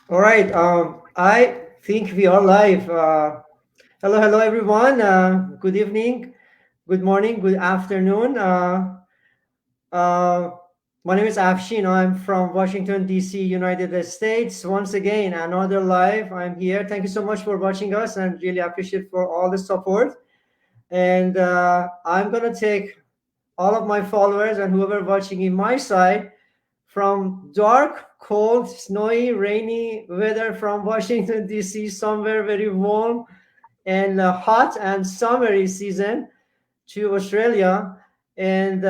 All right. I think we are live. Hello, everyone. Good evening, good morning, good afternoon. Uh, my name is Afshin. I'm from Washington, D.C., United States. Once again, another live. I'm here. Thank you so much for watching us and really appreciate for all the support. And I'm going to take all of my followers and whoever watching in my side from dark, cold, snowy, rainy weather from Washington, D.C., somewhere very warm and hot and summery season to Australia. And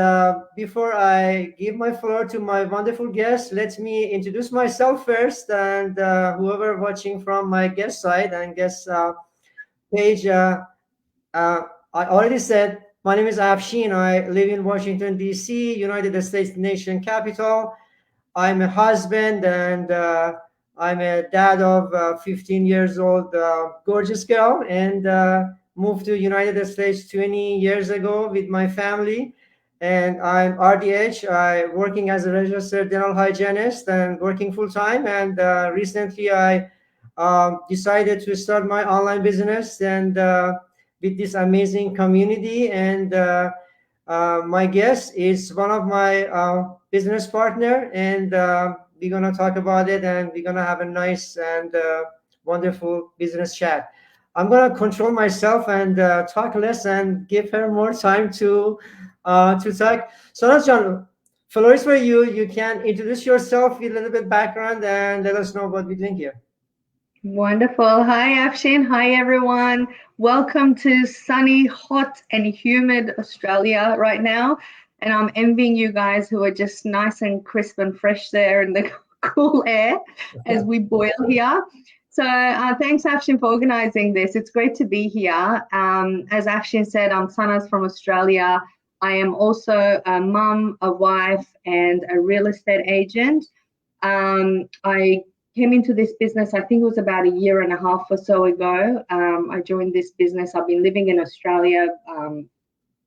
before I give my floor to my wonderful guest, let me introduce myself first and whoever watching from my guest side and guest page. Uh, I already said my name is Afshin. I live in Washington, D.C., United States nation capital. I'm a husband and I'm a dad of 15 years old gorgeous girl and moved to United States 20 years ago with my family. And I'm RDH. I working as a registered dental hygienist and working full time. And recently I decided to start my online business and with this amazing community and my guest is one of my business partner, and we're gonna talk about it, and we're gonna have a nice and wonderful business chat. I'm gonna control myself and talk less and give her more time to talk. So, that's John. Floor is for you. You can introduce yourself with a little bit background and let us know what we're doing here. Wonderful. Hi, Afshin. Hi, everyone. Welcome to sunny, hot, and humid Australia right now. And I'm envying you guys who are just nice and crisp and fresh there in the cool air as we boil here. So, thanks, Afshin, for organizing this. It's great to be here. As Afshin said, I'm Sanas from Australia. I am also a mum, a wife, and a real estate agent. I came into this business, I think it was about a year and a half or so ago. I joined this business. I've been living in Australia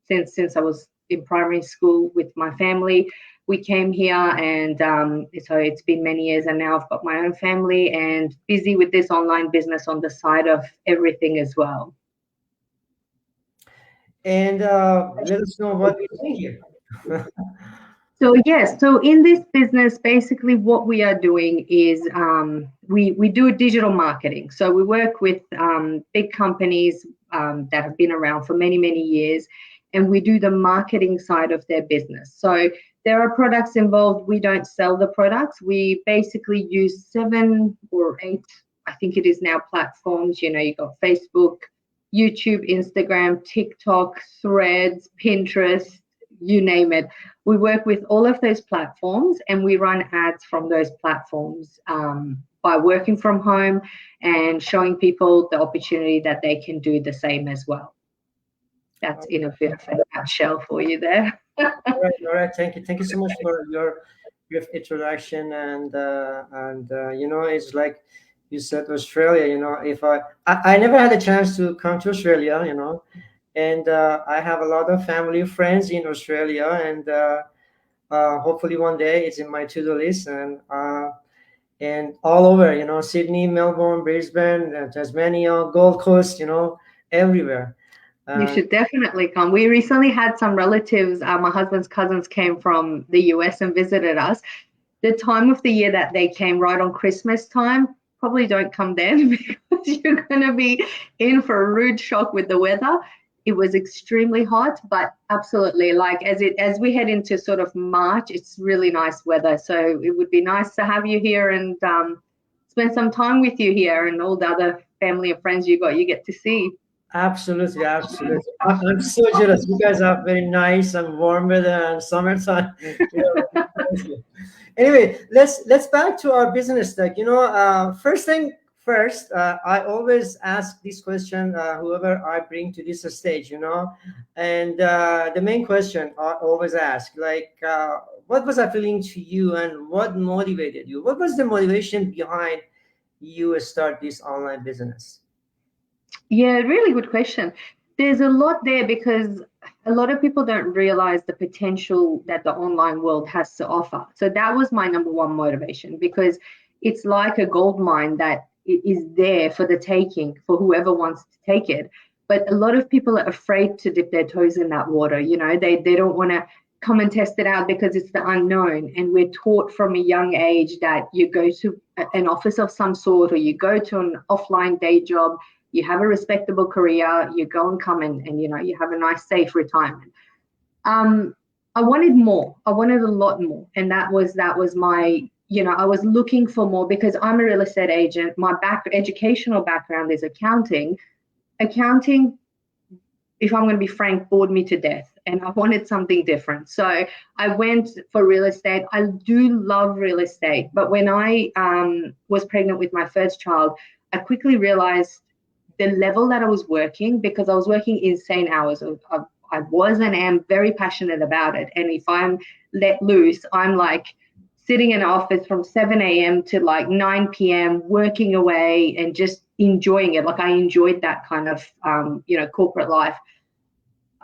since I was in primary school with my family. We came here, and so it's been many years, and now I've got my own family and busy with this online business on the side of everything as well. And let us know what we're doing here. So yes, so in this business, basically what we are doing is we do digital marketing. So we work with big companies that have been around for many years, and we do the marketing side of their business. So there are products involved. We don't sell the products. We basically use 7 or 8, I think it is now, platforms. You know, you got Facebook, YouTube, Instagram, TikTok, Threads, Pinterest, you name it. We work with all of those platforms and we run ads from those platforms by working from home and showing people the opportunity that they can do the same as well. That's in a bit of a nutshell for you there. All right. Thank you so much for your brief introduction. And you know, it's like you said, Australia. You know, if I never had a chance to come to Australia. You know, and I have a lot of family friends in Australia, and hopefully one day it's in my to-do list and all over. You know, Sydney, Melbourne, Brisbane, Tasmania, Gold Coast. You know, everywhere. You Uh, should definitely come. We recently had some relatives, my husband's cousins came from the US and visited us. The time of the year that they came, right on Christmas time, probably don't come then because you're going to be in for a rude shock with the weather. It was extremely hot, but absolutely, like as we head into sort of March, it's really nice weather. So it would be nice to have you here and spend some time with you here and all the other family and friends you get to see. Absolutely, absolutely. I'm so jealous. You guys have very nice and warm weather and summertime. You know, honestly. Anyway, let's back to our business deck. You know, first thing first, I always ask this question whoever I bring to this stage. You know, and the main question I always ask, like, what was appealing to you and what motivated you? What was the motivation behind you start this online business? Yeah, really good question. There's a lot there because a lot of people don't realize the potential that the online world has to offer. So that was my number one motivation because it's like a gold mine that is there for the taking for whoever wants to take it. But a lot of people are afraid to dip their toes in that water. You know, they don't want to come and test it out because it's the unknown. And we're taught from a young age that you go to an office of some sort, or you go to an offline day job, you have a respectable career, you go and come and you know, you have a nice safe retirement. I wanted more. I wanted a lot more. And that was my, you know, I was looking for more because I'm a real estate agent. My educational background is accounting. Accounting, if I'm going to be frank, bored me to death, and I wanted something different. So I went for real estate. I do love real estate, but when I was pregnant with my first child, I quickly realized the level that I was working, because I was working insane hours. I was and am very passionate about it. And if I'm let loose, I'm like sitting in an office from 7 a.m. to like 9 p.m. working away and just enjoying it. Like I enjoyed that kind of, you know, corporate life.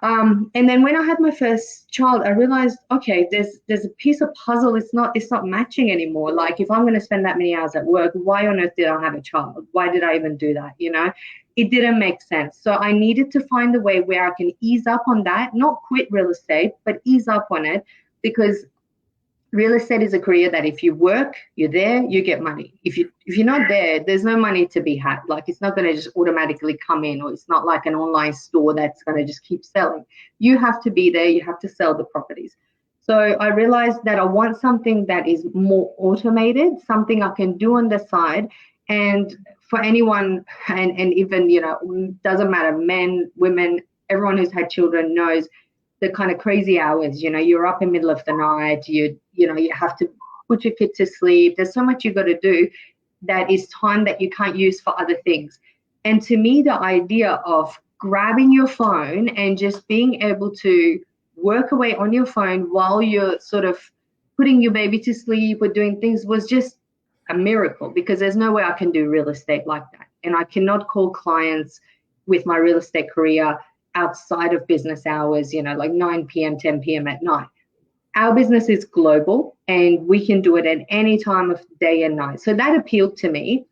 And then when I had my first child, I realized, okay, there's a piece of puzzle. It's not matching anymore. Like if I'm going to spend that many hours at work, why on earth did I have a child? Why did I even do that? You know, it didn't make sense. So I needed to find a way where I can ease up on that, not quit real estate, but ease up on it, because real estate is a career that if you work, you're there, you get money. If you're not there, there's no money to be had. Like it's not going to just automatically come in, or it's not like an online store that's going to just keep selling. You have to be there. You have to sell the properties. So I realized that I want something that is more automated, something I can do on the side. And for anyone, and even, you know, doesn't matter, men, women, everyone who's had children knows the kind of crazy hours. You know, you're up in the middle of the night, you know, you have to put your kid to sleep. There's so much you got to do that is time that you can't use for other things. And to me, the idea of grabbing your phone and just being able to work away on your phone while you're sort of putting your baby to sleep or doing things was just a miracle, because there's no way I can do real estate like that. And I cannot call clients with my real estate career outside of business hours, you know, like 9 p.m., 10 p.m. at night. Our business is global and we can do it at any time of day and night. So that appealed to me.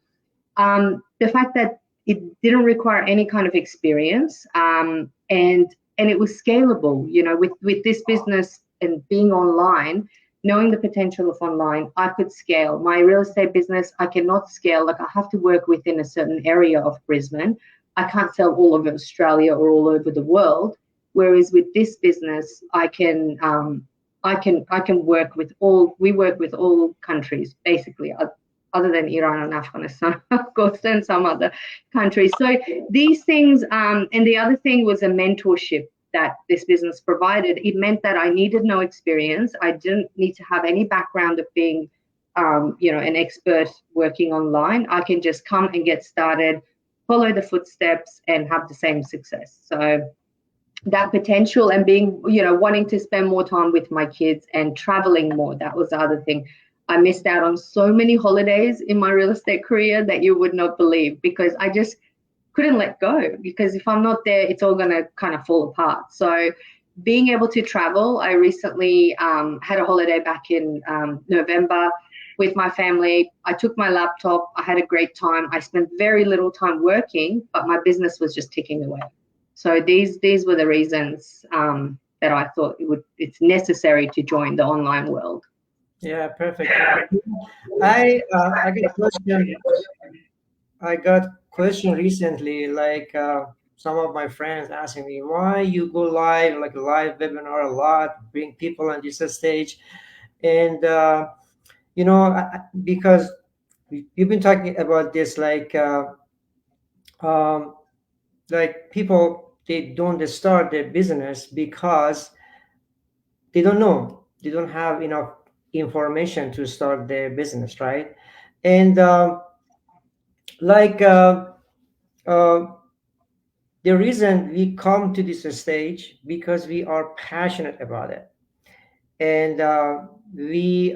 The fact that it didn't require any kind of experience, and it was scalable, you know, with this business and being online, knowing the potential of online, I could scale. My real estate business, I cannot scale. Like I have to work within a certain area of Brisbane. I can't sell all over Australia or all over the world. Whereas with this business, I can work with all. We work with all countries basically, other than Iran and Afghanistan, of course, and some other countries. So these things, and the other thing was a mentorship that this business provided. It meant that I needed no experience. I didn't need to have any background of being, you know, an expert working online. I can just come and get started, follow the footsteps, and have the same success. So that potential, and being, you know, wanting to spend more time with my kids and traveling more, that was the other thing. I missed out on so many holidays in my real estate career that you would not believe, because I just couldn't let go, because if I'm not there, it's all going to kind of fall apart. So being able to travel, I recently had a holiday back in November with my family. I took my laptop. I had a great time. I spent very little time working, but my business was just ticking away. So these were the reasons that I thought it's necessary to join the online world. Yeah, perfect. I got a question. I got question recently, like some of my friends asking me why you go live, like live webinar a lot, bring people on this stage, and you know, because you've been talking about this, um, like people, they don't start their business because they don't know, they don't have enough information to start their business, right? And like uh, the reason we come to this stage because we are passionate about it, and we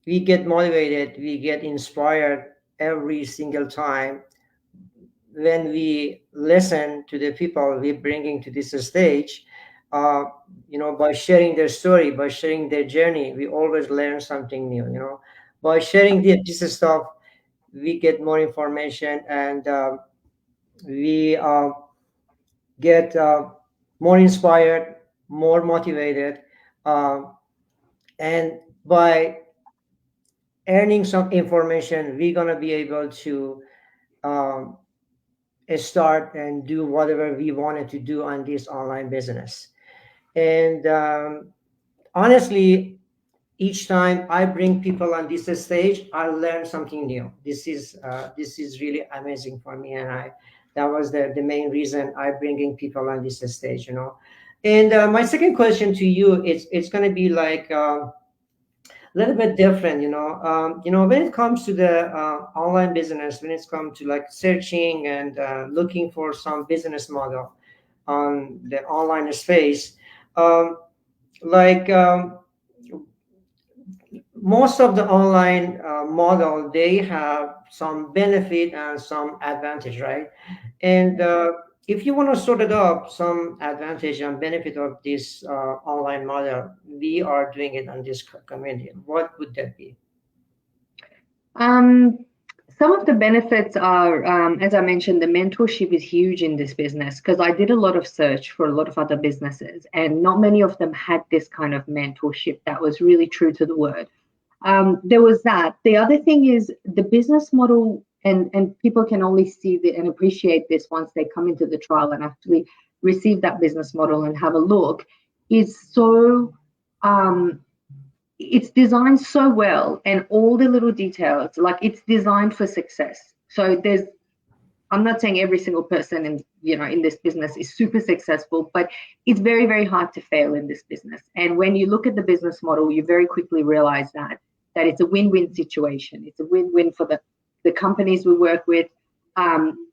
get motivated, we get inspired every single time when we listen to the people we bringing to this stage. You know, by sharing their story, by sharing their journey, we always learn something new, you know. by sharing this stuff, we get more information, and we get more inspired, more motivated, uh, and by earning some information, we're gonna be able to um, start and do whatever we wanted to do on this online business. And honestly, each time I bring people on this stage, I learn something new. This is really amazing for me, and I that was the main reason I bringing people on this stage. And my second question to you, it's going to be like a little bit different. When it comes to the online business, when it's come to like searching and looking for some business model on the online space, um, like. Most of the online model, they have some benefit and some advantage, right? And if you want to sort it up some advantage and benefit of this online model, we are doing it on this community, what would that be? Um, some of the benefits are, as I mentioned, the mentorship is huge in this business because I did a lot of search for a lot of other businesses, and not many of them had this kind of mentorship that was really true to the word. There was that. The other thing is the business model, and people can only see and appreciate this once they come into the trial and actually receive that business model and have a look, is so um, it's designed so well, and all the little details, like it's designed for success. So I'm not saying every single person in this business is super successful, but it's very, very hard to fail in this business. And when you look at the business model, you very quickly realize that it's a win-win situation. It's a win-win for the companies we work with.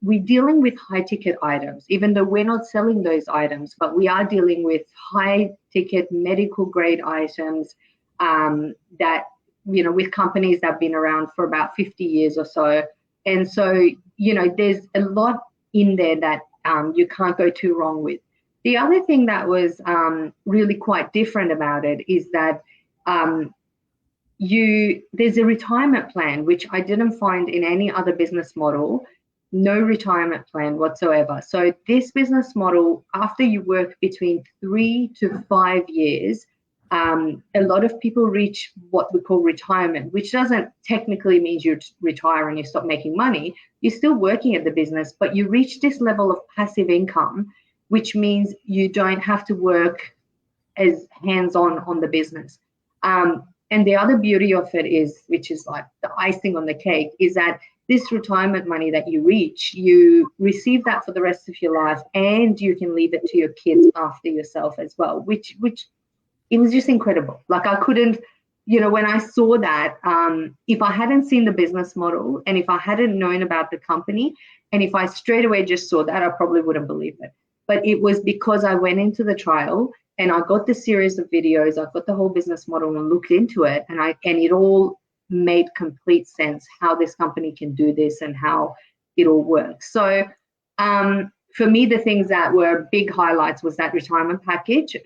We're dealing with high ticket items, even though we're not selling those items, but we are dealing with high ticket medical grade items that, with companies that have been around for about 50 years or so. And so, there's a lot in there that you can't go too wrong with. The other thing that was really quite different about it is that there's a retirement plan, which I didn't find in any other business model. No retirement plan whatsoever. So this business model, after you work between 3 to 5 years, a lot of people reach what we call retirement, which doesn't technically mean you retire and you stop making money. You're still working at the business, but you reach this level of passive income, which means you don't have to work as hands-on on the business. And the other beauty of it is, which is like the icing on the cake, is that this retirement money that you reach, you receive that for the rest of your life, and you can leave it to your kids after yourself as well, which it was just incredible. Like I couldn't, when I saw that, if I hadn't seen the business model and if I hadn't known about the company, and if I straight away just saw that, I probably wouldn't believe it. But it was because I went into the trial and I got the series of videos, I got the whole business model and looked into it, and it all made complete sense how this company can do this and how it all works. So for me, the things that were big highlights was that retirement package.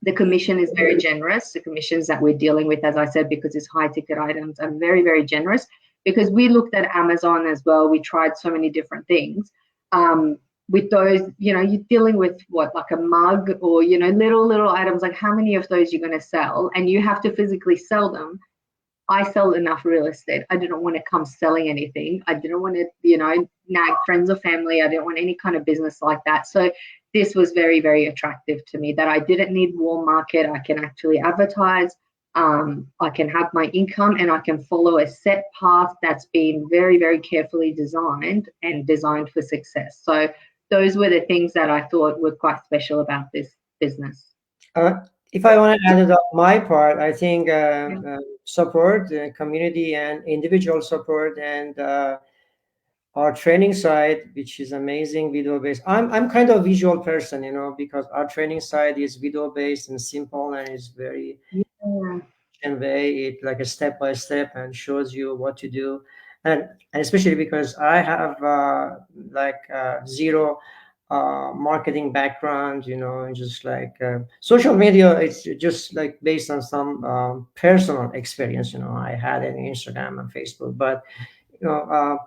The commission is very generous. The commissions that we're dealing with, as I said, because it's high ticket items, are very, very generous. Because we looked at Amazon as well. We tried so many different things. With those, you're dealing with what, like a mug or, little items, like how many of those you're going to sell, and you have to physically sell them. I sell enough real estate. I didn't want to come selling anything. I didn't want to, nag friends or family. I didn't want any kind of business like that. So this was very, very attractive to me, that I didn't need warm market. I can actually advertise. I can have my income, and I can follow a set path that's been very, very carefully designed and designed for success. So those were the things that I thought were quite special about this business. If I want to add it up my part, I think support, community and individual support, and our training side, which is amazing, video based. I'm kind of visual person, because our training side is video based and simple, and it's very way, it like a step by step and shows you what to do, and especially because I have zero marketing background, just like social media. It's just like based on some personal experience. I had an Instagram and Facebook, but you know,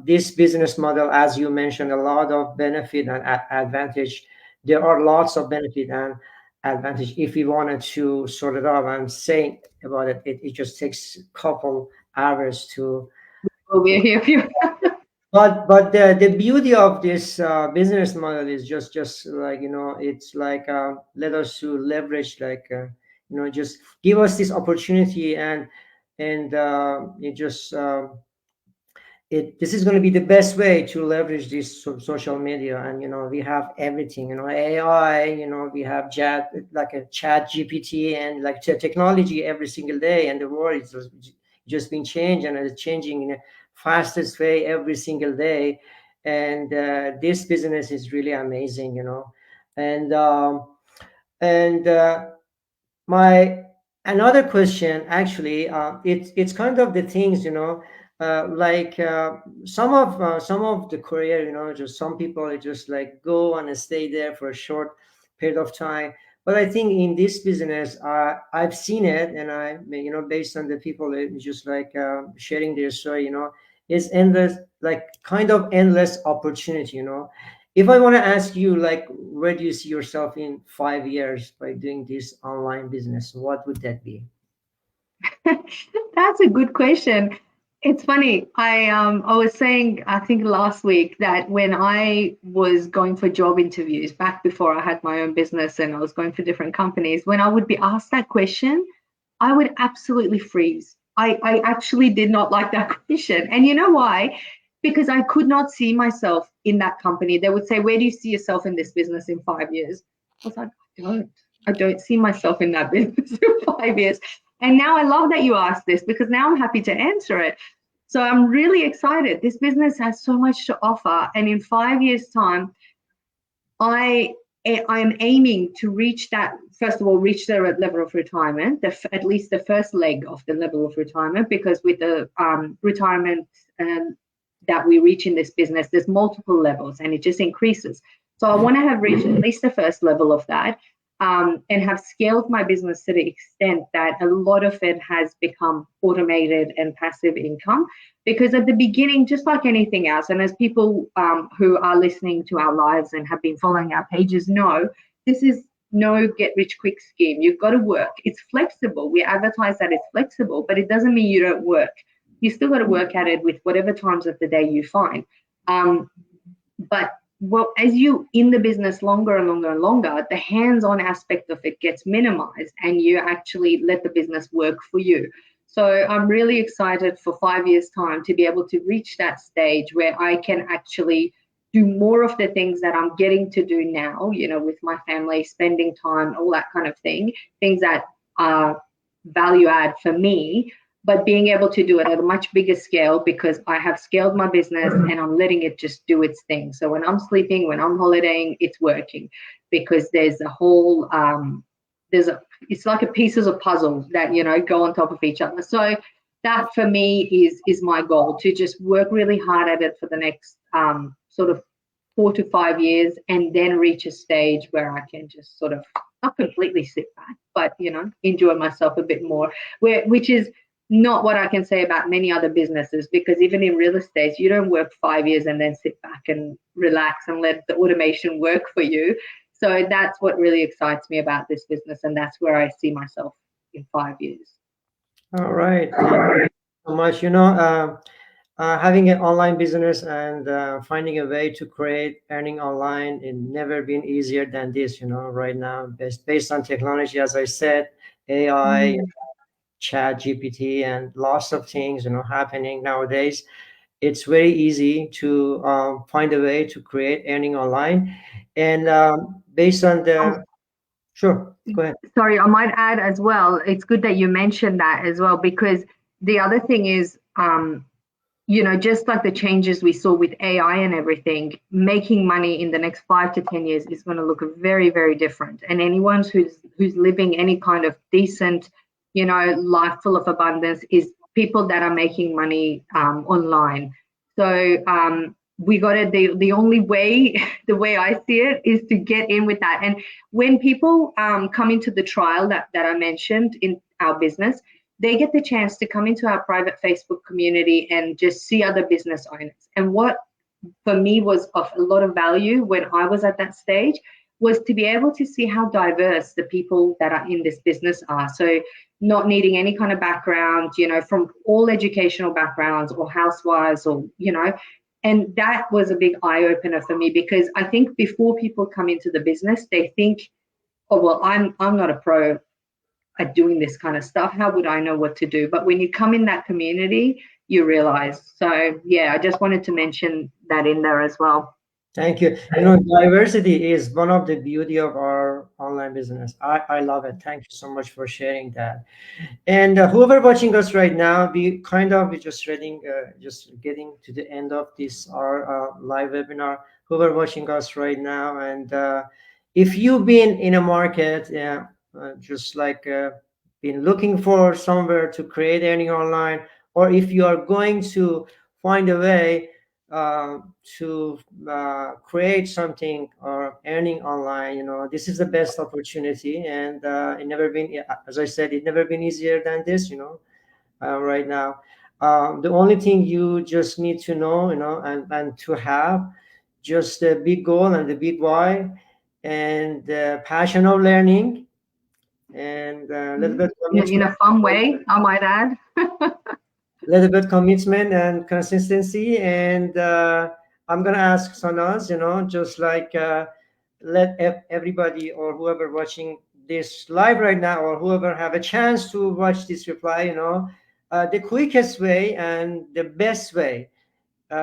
this business model, as you mentioned, a lot of benefit and advantage. There are lots of benefit and advantage. If we wanted to sort it out, I'm saying about it, it just takes a couple hours to. We'll be here for you. But the beauty of this business model is just like it's like let us to leverage like just give us this opportunity and it just this is going to be the best way to leverage this social media. And we have everything, AI, we have chat, like a chat GPT, and like technology every single day, and the world is just been changed, and it's changing in a fastest way every single day. And this business is really amazing. And and my another question, actually, it's kind of the things, like some of the career, just some people just like go and stay there for a short period of time. But I think in this business, I've seen it, and based on the people just like sharing their story, it's endless, like kind of endless opportunity. If I want to ask you, like, where do you see yourself in 5 years by doing this online business? What would that be? That's a good question. It's funny. I was saying, I think last week, that when I was going for job interviews back before I had my own business and I was going for different companies, when I would be asked that question, I would absolutely freeze. I actually did not like that question. And you know why? Because I could not see myself in that company. They would say, "Where do you see yourself in this business in 5 years?" I was like, I don't see myself in that business in 5 years. And now I love that you asked this, because now I'm happy to answer it. So I'm really excited. This business has so much to offer. And in 5 years' time, I am aiming to reach that, first of all, reach the level of retirement, at least the first leg of the level of retirement, because with the retirement that we reach in this business, there's multiple levels and it just increases. So I want to have reached at least the first level of that, and have scaled my business to the extent that a lot of it has become automated and passive income. Because at the beginning, just like anything else, and as people who are listening to our lives and have been following our pages know, this is no get rich quick scheme. You've got to work. It's flexible. We advertise that it's flexible, but it doesn't mean you don't work. You still got to work at it with whatever times of the day you find. But as you in the business longer and longer and longer, the hands-on aspect of it gets minimized, and you actually let the business work for you. So I'm really excited for 5 years' time to be able to reach that stage where I can actually do more of the things that I'm getting to do now, with my family, spending time, all that kind of thing, things that are value add for me, but being able to do it at a much bigger scale, because I have scaled my business and I'm letting it just do its thing. So when I'm sleeping, when I'm holidaying, it's working, because there's a whole, it's like a pieces of puzzle that, go on top of each other. So that for me is my goal, to just work really hard at it for the next sort of 4 to 5 years, and then reach a stage where I can just sort of not completely sit back, but, enjoy myself a bit more, which is not what I can say about many other businesses, because even in real estate, you don't work 5 years and then sit back and relax and let the automation work for you. So that's what really excites me about this business, and that's where I see myself in 5 years. All right. Thank you so much. Having an online business and finding a way to create earning online, it never been easier than this, right now, based on technology, as I said, AI, chat GPT, and lots of things, happening nowadays. It's very easy to find a way to create earning online. And based on the, sure, go ahead. Sorry, I might add as well, it's good that you mentioned that as well, because the other thing is, just like the changes we saw with AI and everything, making money in the next 5 to 10 years is going to look very, very different. And anyone who's living any kind of decent, life full of abundance is people that are making money online. So we got to, the only way, the way I see it, is to get in with that. And when people come into the trial that I mentioned in our business, they get the chance to come into our private Facebook community and just see other business owners. And what for me was of a lot of value when I was at that stage was to be able to see how diverse the people that are in this business are. So not needing any kind of background, you know, from all educational backgrounds or housewives or, you know, and that was a big eye opener for me, because I think before people come into the business, they think, oh, well, I'm not a pro at doing this kind of stuff. How would I know what to do? But when you come in that community, you realize. So yeah, I just wanted to mention that in there as well. Thank you. You know, diversity is one of the beauty of our online business. I love it. Thank you so much for sharing that. And whoever watching us right now, we just getting to the end of this our live webinar. Whoever watching us right now, and if you've been in a market, just like been looking for somewhere to create earning online, or if you are going to find a way to create something or earning online, you know, this is the best opportunity. And it never been, as I said, it never been easier than this, you know, right now. The only thing you just need to know, you know, and to have just the big goal and the big why, and the passion of learning, and a little bit in a fun way, I might add. Little bit commitment and consistency. And I'm gonna ask Sanaz, you know, just like let everybody or whoever watching this live right now, or whoever have a chance to watch this reply, you know, the quickest way and the best way,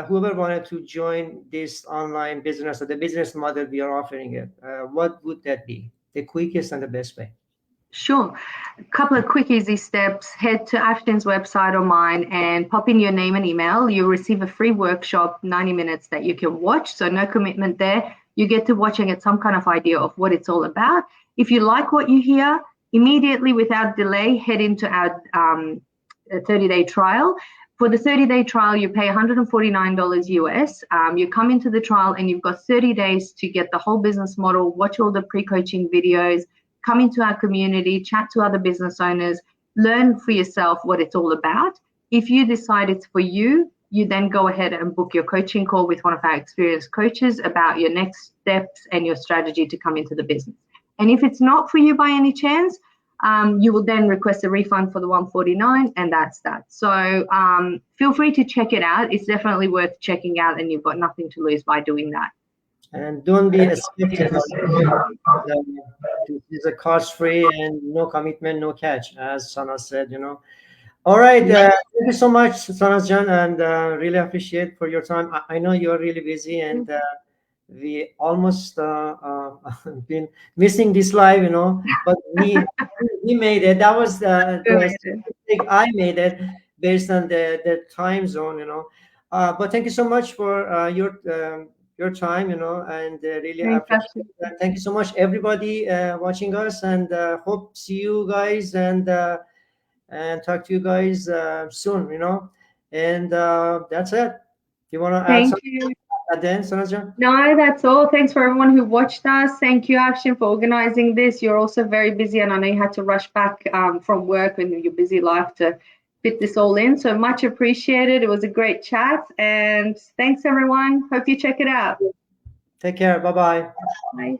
whoever wanted to join this online business or the business model we are offering it, what would that be? The quickest and the best way? Sure. A couple of quick, easy steps. Head to Afshin's website or mine and pop in your name and email. You'll receive a free workshop, 90 minutes, that you can watch. So no commitment there. You get to watch and get some kind of idea of what it's all about. If you like what you hear, immediately, without delay, head into our 30-day trial. For the 30-day trial, you pay $149 US. You come into the trial and you've got 30 days to get the whole business model, watch all the pre-coaching videos, come into our community, chat to other business owners, learn for yourself what it's all about. If you decide it's for you, you then go ahead and book your coaching call with one of our experienced coaches about your next steps and your strategy to come into the business. And if it's not for you by any chance, you will then request a refund for the $149, and that's that. So feel free to check it out. It's definitely worth checking out, and you've got nothing to lose by doing that. And don't be a skeptical. This is a cost-free and no commitment, no catch, as Sana said, you know. All right. Thank you so much, Sanaz Jan, and really appreciate for your time. I know you're really busy, and we almost been missing this live, you know, but we made it. That was the mistake I made it based on the time zone, you know. But thank you so much for your time, you know, and really appreciate that. Thank you so much, everybody watching us, and hope see you guys and talk to you guys soon, you know. And that's it. Do you want to add something at the end, Sanaz? No, that's all. Thanks for everyone who watched us. Thank you, Afshin, for organizing this. You're also very busy, and I know you had to rush back from work in your busy life to fit this all in. So much appreciated. It was a great chat, and thanks everyone. Hope you check it out. Take care. Bye-bye. Bye.